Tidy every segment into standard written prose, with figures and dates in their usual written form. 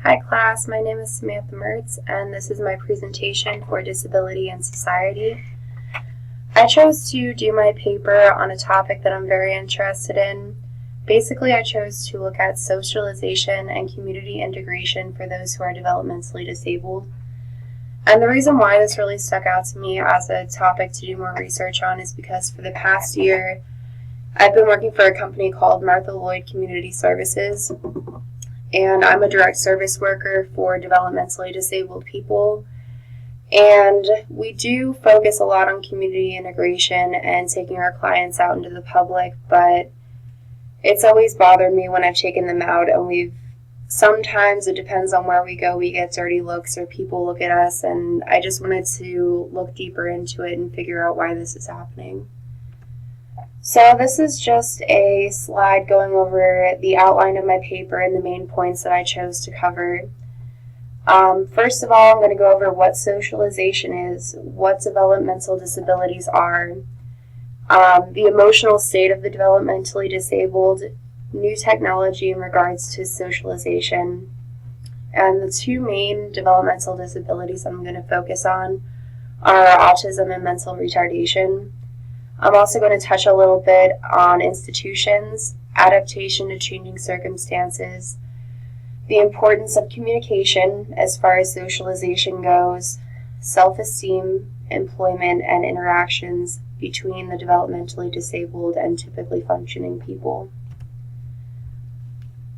Hi class, my name is Samantha Mertz, and this is my presentation for Disability and Society. I chose to do my paper on a topic that I'm very interested in. Basically, I chose to look at socialization and community integration for those who are developmentally disabled. And the reason why this really stuck out to me as a topic to do more research on is because for the past year, I've been working for a company called Martha Lloyd Community Services, and I'm a direct service worker for developmentally disabled people. And we do focus a lot on community integration and taking our clients out into the public, but it's always bothered me when I've taken them out and sometimes it depends on where we go, we get dirty looks or people look at us, and I just wanted to look deeper into it and figure out why this is happening. So this is just a slide going over the outline of my paper and the main points that I chose to cover. First of all, I'm going to go over what socialization is, what developmental disabilities are, the emotional state of the developmentally disabled, new technology in regards to socialization, and the two main developmental disabilities I'm going to focus on are autism and mental retardation. I'm also going to touch a little bit on institutions, adaptation to changing circumstances, the importance of communication as far as socialization goes, self-esteem, employment, and interactions between the developmentally disabled and typically functioning people.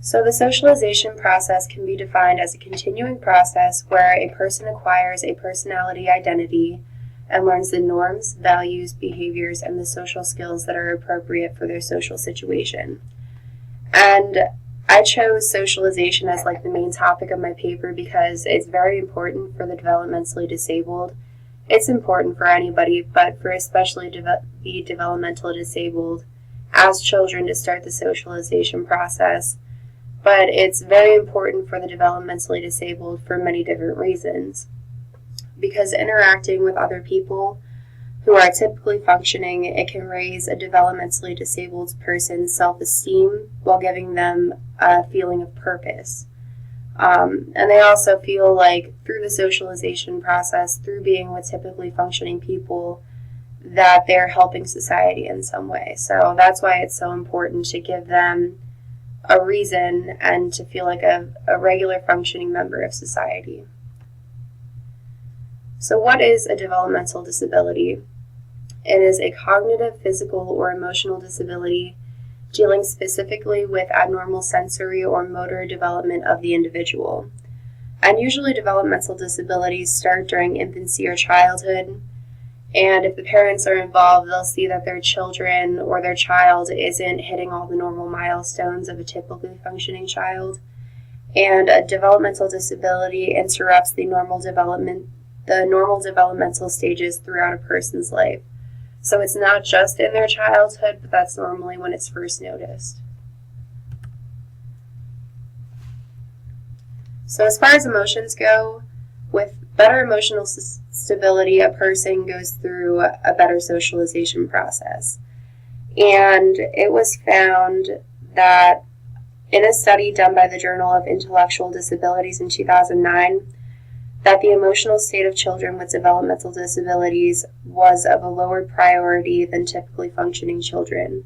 So the socialization process can be defined as a continuing process where a person acquires a personality identity and learns the norms, values, behaviors, and the social skills that are appropriate for their social situation. And I chose socialization as like the main topic of my paper because it's very important for the developmentally disabled. It's important for anybody, but for especially the developmental disabled as children to start the socialization process. But it's very important for the developmentally disabled for many different reasons. Because interacting with other people who are typically functioning, it can raise a developmentally disabled person's self-esteem while giving them a feeling of purpose. And they also feel like through the socialization process, through being with typically functioning people, that they're helping society in some way. So that's why it's so important to give them a reason and to feel like a regular functioning member of society. So what is a developmental disability? It is a cognitive, physical, or emotional disability dealing specifically with abnormal sensory or motor development of the individual. And usually developmental disabilities start during infancy or childhood, and if the parents are involved, they'll see that their children or their child isn't hitting all the normal milestones of a typically functioning child, and a developmental disability interrupts the normal developmental stages throughout a person's life. So it's not just in their childhood, but that's normally when it's first noticed. So as far as emotions go, with better emotional stability, a person goes through a better socialization process. And it was found that in a study done by the Journal of Intellectual Disabilities in 2009, that the emotional state of children with developmental disabilities was of a lower priority than typically functioning children,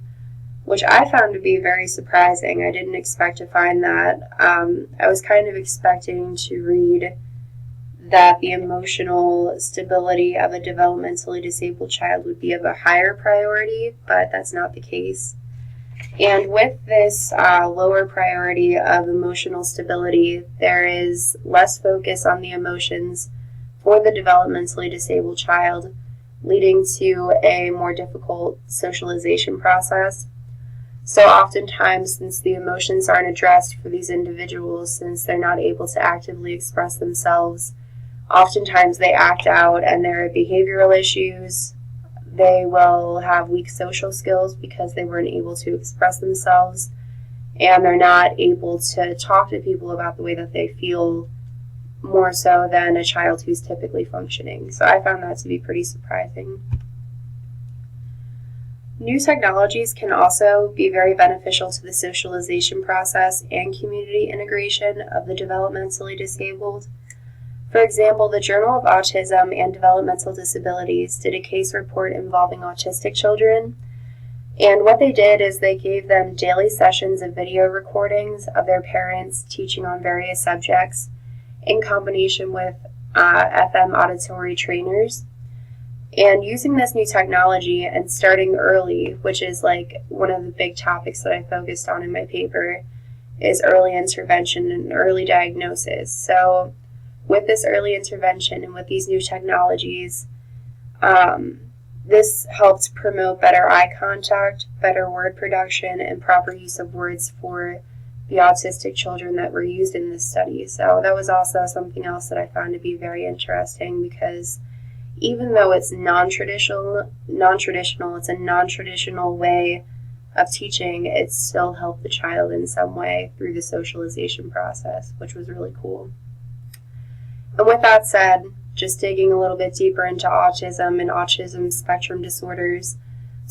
which I found to be very surprising. I didn't expect to find that. I was kind of expecting to read that the emotional stability of a developmentally disabled child would be of a higher priority, but that's not the case. And with this lower priority of emotional stability, there is less focus on the emotions for the developmentally disabled child, leading to a more difficult socialization process. So oftentimes, since the emotions aren't addressed for these individuals, since they're not able to actively express themselves, oftentimes they act out and there are behavioral issues. They will have weak social skills because they weren't able to express themselves, and they're not able to talk to people about the way that they feel more so than a child who's typically functioning. So I found that to be pretty surprising. New technologies can also be very beneficial to the socialization process and community integration of the developmentally disabled. For example, the Journal of Autism and Developmental Disabilities did a case report involving autistic children, and what they did is they gave them daily sessions of video recordings of their parents teaching on various subjects in combination with FM auditory trainers. And using this new technology and starting early, which is like one of the big topics that I focused on in my paper, is early intervention and early diagnosis. So with this early intervention and with these new technologies, this helped promote better eye contact, better word production, and proper use of words for the autistic children that were used in this study. So that was also something else that I found to be very interesting, because even though it's non-traditional, it's a non-traditional way of teaching, it still helped the child in some way through the socialization process, which was really cool. And with that said, just digging a little bit deeper into autism and autism spectrum disorders,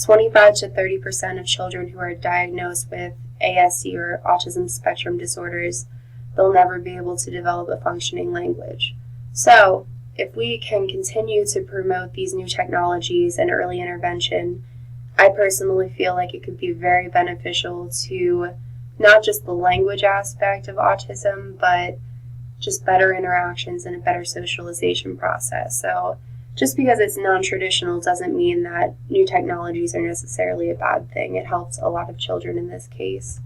25 to 30% of children who are diagnosed with ASD or autism spectrum disorders, they'll never be able to develop a functioning language. So, if we can continue to promote these new technologies and early intervention, I personally feel like it could be very beneficial to not just the language aspect of autism, but just better interactions and a better socialization process. So just because it's non-traditional doesn't mean that new technologies are necessarily a bad thing. It helps a lot of children in this case.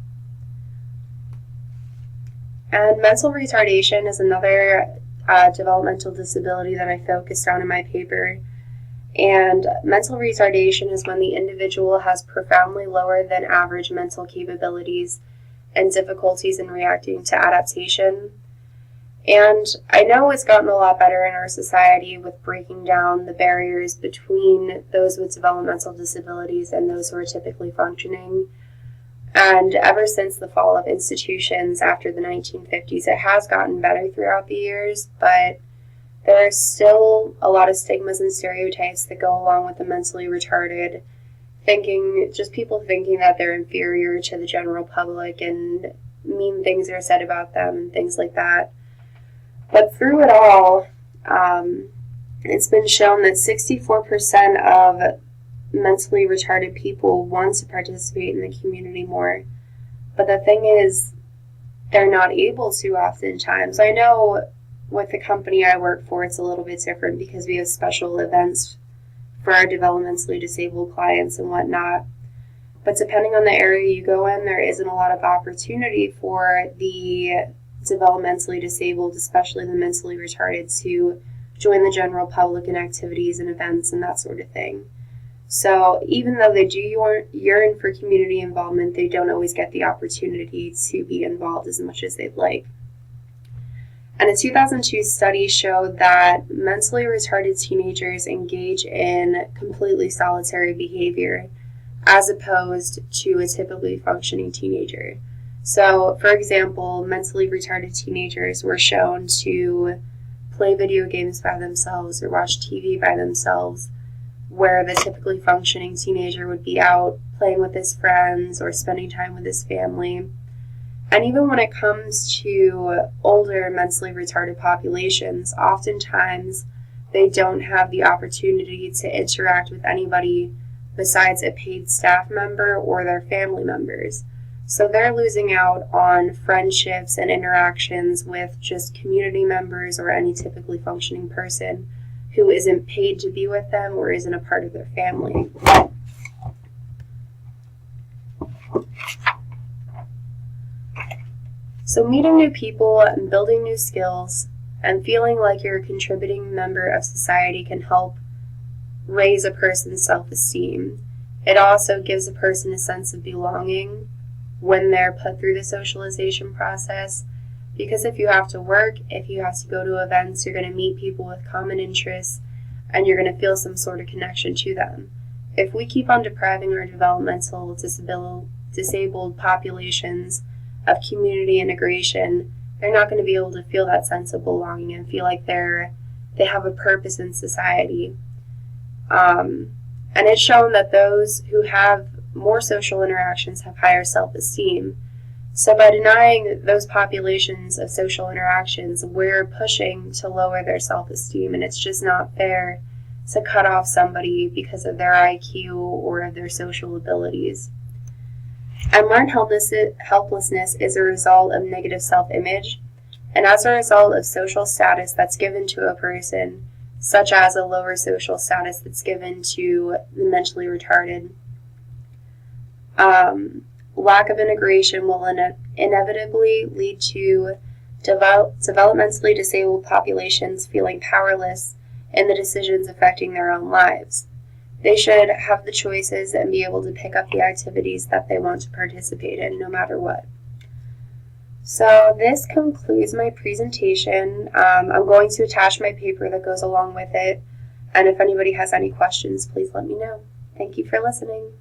And mental retardation is another developmental disability that I focused on in my paper. And mental retardation is when the individual has profoundly lower than average mental capabilities and difficulties in reacting to adaptation. And I know it's gotten a lot better in our society with breaking down the barriers between those with developmental disabilities and those who are typically functioning. And ever since the fall of institutions after the 1950s, it has gotten better throughout the years, but there's still a lot of stigmas and stereotypes that go along with the mentally retarded, people thinking that they're inferior to the general public and mean things are said about them and things like that. But through it all, it's been shown that 64% of mentally retarded people want to participate in the community more. But the thing is, they're not able to oftentimes. I know with the company I work for, it's a little bit different because we have special events for our developmentally disabled clients and whatnot. But depending on the area you go in, there isn't a lot of opportunity for the developmentally disabled, especially the mentally retarded, to join the general public in activities and events and that sort of thing. So even though they do yearn for community involvement, they don't always get the opportunity to be involved as much as they'd like. And a 2002 study showed that mentally retarded teenagers engage in completely solitary behavior as opposed to a typically functioning teenager. So, for example, mentally retarded teenagers were shown to play video games by themselves or watch TV by themselves, where the typically functioning teenager would be out playing with his friends or spending time with his family. And even when it comes to older mentally retarded populations, oftentimes they don't have the opportunity to interact with anybody besides a paid staff member or their family members. So they're losing out on friendships and interactions with just community members or any typically functioning person who isn't paid to be with them or isn't a part of their family. So meeting new people and building new skills and feeling like you're a contributing member of society can help raise a person's self-esteem. It also gives a person a sense of belonging when they're put through the socialization process, because if you have to work, if you have to go to events, you're going to meet people with common interests and you're going to feel some sort of connection to them. If we keep on depriving our developmental disabled populations of community integration, they're not going to be able to feel that sense of belonging and feel like they have a purpose in society. And And it's shown that those who have more social interactions have higher self-esteem. So by denying those populations of social interactions, we're pushing to lower their self-esteem, and it's just not fair to cut off somebody because of their IQ or their social abilities. And learned helplessness is a result of negative self-image, and as a result of social status that's given to a person, such as a lower social status that's given to the mentally retarded. Lack of integration will inevitably lead to developmentally disabled populations feeling powerless in the decisions affecting their own lives. They should have the choices and be able to pick up the activities that they want to participate in, no matter what. So this concludes my presentation. I'm going to attach my paper that goes along with it, and if anybody has any questions, please let me know. Thank you for listening.